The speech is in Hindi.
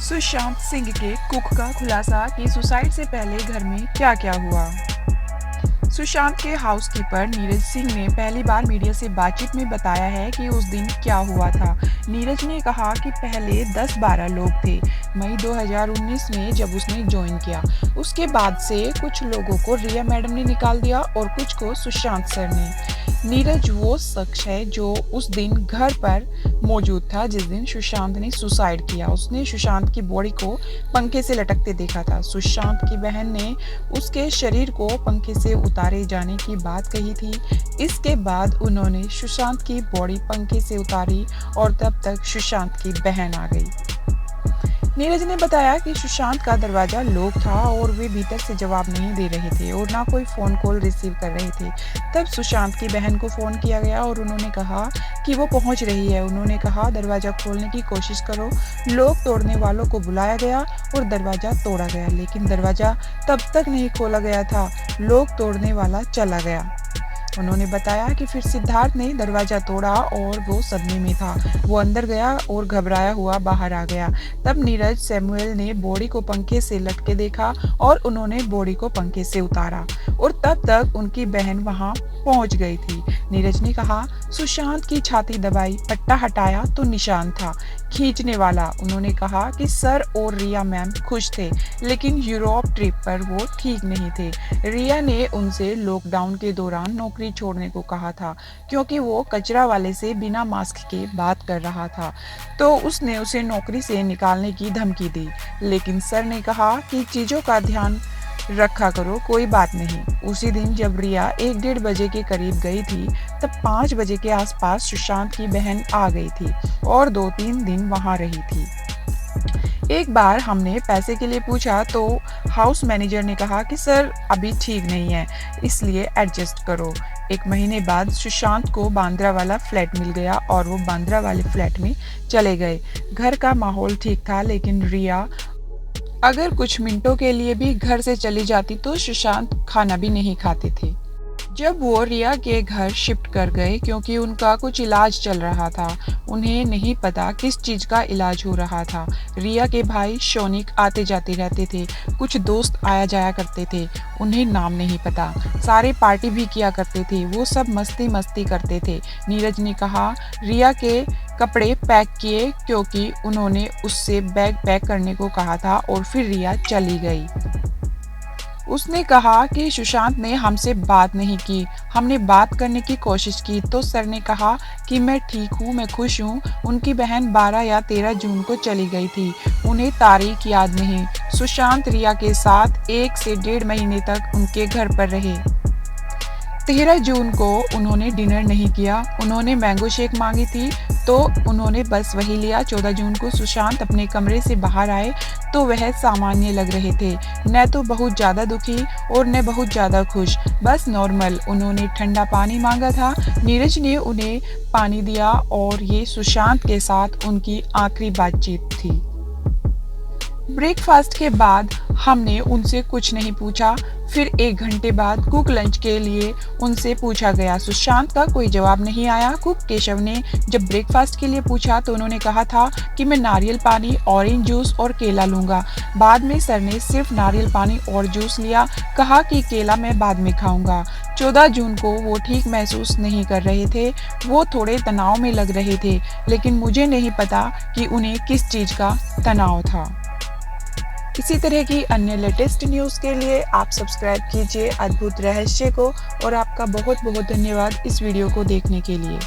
सुशांत सिंह के कुक का खुलासा कि सुसाइड से पहले घर में क्या क्या हुआ। सुशांत के हाउसकीपर नीरज सिंह ने पहली बार मीडिया से बातचीत में बताया है कि उस दिन क्या हुआ था। नीरज ने कहा कि पहले 10-12 लोग थे मई 2019 में जब उसने ज्वाइन किया। उसके बाद से कुछ लोगों को रिया मैडम ने निकाल दिया और कुछ को सुशांत सर ने। नीरज वो शख्स है जो उस दिन घर पर मौजूद था जिस दिन सुशांत ने सुसाइड किया। उसने सुशांत की बॉडी को पंखे से लटकते देखा था। सुशांत की बहन ने उसके शरीर को पंखे से उतारे जाने की बात कही थी। इसके बाद उन्होंने सुशांत की बॉडी पंखे से उतारी और तब तक सुशांत की बहन आ गई। नीरज ने बताया कि सुशांत का दरवाजा लॉक था और वे भीतर से जवाब नहीं दे रहे थे और ना कोई फ़ोन कॉल रिसीव कर रहे थे। तब सुशांत की बहन को फ़ोन किया गया और उन्होंने कहा कि वो पहुंच रही है। उन्होंने कहा दरवाज़ा खोलने की कोशिश करो। लॉक तोड़ने वालों को बुलाया गया और दरवाज़ा तोड़ा गया, लेकिन दरवाज़ा तब तक नहीं खोला गया था, लॉक तोड़ने वाला चला गया। उन्होंने बताया कि फिर सिद्धार्थ ने दरवाज़ा तोड़ा और वो सदमे में था। वो अंदर गया और घबराया हुआ बाहर आ गया। तब नीरज सैमुअल ने बॉडी को पंखे से लटके देखा और उन्होंने बॉडी को पंखे से उतारा और तब तक उनकी बहन वहां पहुंच गई थी। नीरज ने कहा सुशांत की छाती दबाई, पट्टा हटाया तो निशान था खींचने वाला। उन्होंने कहा कि सर और रिया मैम खुश थे, लेकिन यूरोप ट्रिप पर वो ठीक नहीं थे। रिया ने उनसे लॉकडाउन के दौरान नौकरी छोड़ने को कहा था क्योंकि वो कचरा वाले से बिना मास्क के बात कर रहा था, तो उसने उसे नौकरी से निकालने की धमकी दी। लेकिन सर ने कहा कि चीज़ों का ध्यान रखा करो, कोई बात नहीं। उसी दिन जब रिया 1-1:30 बजे के करीब गई थी, तब 5 बजे के आसपास सुशांत की बहन आ गई थी और 2-3 दिन वहां रही थी। एक बार हमने पैसे के लिए पूछा तो हाउस मैनेजर ने कहा कि सर अभी ठीक नहीं है, इसलिए एडजस्ट करो। 1 महीने बाद सुशांत को बांद्रा वाला फ्लैट मिल गया और वो बांद्रा वाले फ्लैट में चले गए। घर का माहौल ठीक था, लेकिन रिया अगर कुछ मिनटों के लिए भी घर से चली जाती तो सुशांत खाना भी नहीं खाते थे। जब वो रिया के घर शिफ्ट कर गए क्योंकि उनका कुछ इलाज चल रहा था, उन्हें नहीं पता किस चीज़ का इलाज हो रहा था। रिया के भाई शौनिक आते जाते रहते थे, कुछ दोस्त आया जाया करते थे, उन्हें नाम नहीं पता। सारे पार्टी भी किया करते थे, वो सब मस्ती मस्ती करते थे। नीरज ने कहा रिया के कपड़े पैक किए क्योंकि उन्होंने उससे बैग पैक करने को कहा था और फिर रिया चली गई। उसने कहा कि सुशांत ने हमसे बात नहीं की। हमने बात करने की कोशिश की तो सर ने कहा कि मैं ठीक हूँ, मैं खुश हूँ। उनकी बहन 12 या 13 जून को चली गई थी, उन्हें तारीख याद नहीं। सुशांत रिया के साथ 1 से 1.5 महीने तक उनके घर पर रहे। 13 जून को उन्होंने डिनर नहीं किया, उन्होंने मैंगो शेक मांगी थी तो उन्होंने बस वही लिया। 14 जून को सुशांत अपने कमरे से बाहर आए तो वह सामान्य लग रहे थे, न तो बहुत ज़्यादा दुखी और न बहुत ज़्यादा खुश, बस नॉर्मल। उन्होंने ठंडा पानी मांगा था, नीरज ने उन्हें पानी दिया और ये सुशांत के साथ उनकी आखिरी बातचीत थी। ब्रेकफास्ट के बाद हमने उनसे कुछ नहीं पूछा। फिर 1 घंटे बाद कुक लंच के लिए उनसे पूछा गया, सुशांत का कोई जवाब नहीं आया। कुक केशव ने जब ब्रेकफास्ट के लिए पूछा तो उन्होंने कहा था कि मैं नारियल पानी, ऑरेंज जूस और केला लूँगा। बाद में सर ने सिर्फ नारियल पानी और जूस लिया, कहा कि केला मैं बाद में खाऊंगा। 14 जून को वो ठीक महसूस नहीं कर रहे थे, वो थोड़े तनाव में लग रहे थे, लेकिन मुझे नहीं पता कि उन्हें किस चीज़ का तनाव था। इसी तरह की अन्य लेटेस्ट न्यूज़ के लिए आप सब्सक्राइब कीजिए अद्भुत रहस्य को और आपका बहुत बहुत धन्यवाद इस वीडियो को देखने के लिए।